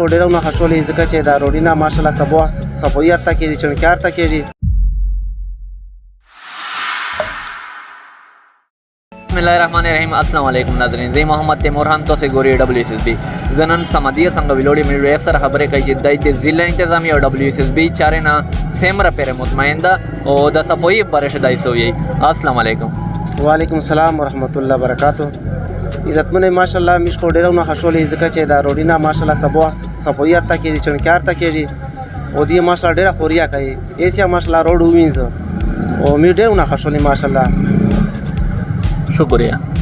ډېرونه خوشحالي ځکه چې دا روډونه ماشاءالله صفویت ته کېږي چڼکیار ته کېږي. بسم الله الرحمن الرحیم. السلام علیکم ناظرین، زه محمد تیمور هم تاسو ګورئ WSSC. زه نن سمدیہ څنګه ویلوړې مې سره خبرې کوي چې د ضلع انتظامیه او WSSC چارې نه سیمره پرې مطمئن ده او د صفوي برش دای سوی. السلام علیکم. وعلیکم السلام ورحمت الله وبرکاتہ. عزتمنه ماشاءالله مش کو ډېرونه خوشحالي ځکه چې دا روډونه ماشاءالله صفویت ته کېږي چڼکیار ته کېږي او دې ماشاءالله ډېره خوریا کوي ایسیا ماشاءالله روډ وینځ او مې ډېرونه خوشحالي ماشاءالله. شکریہ.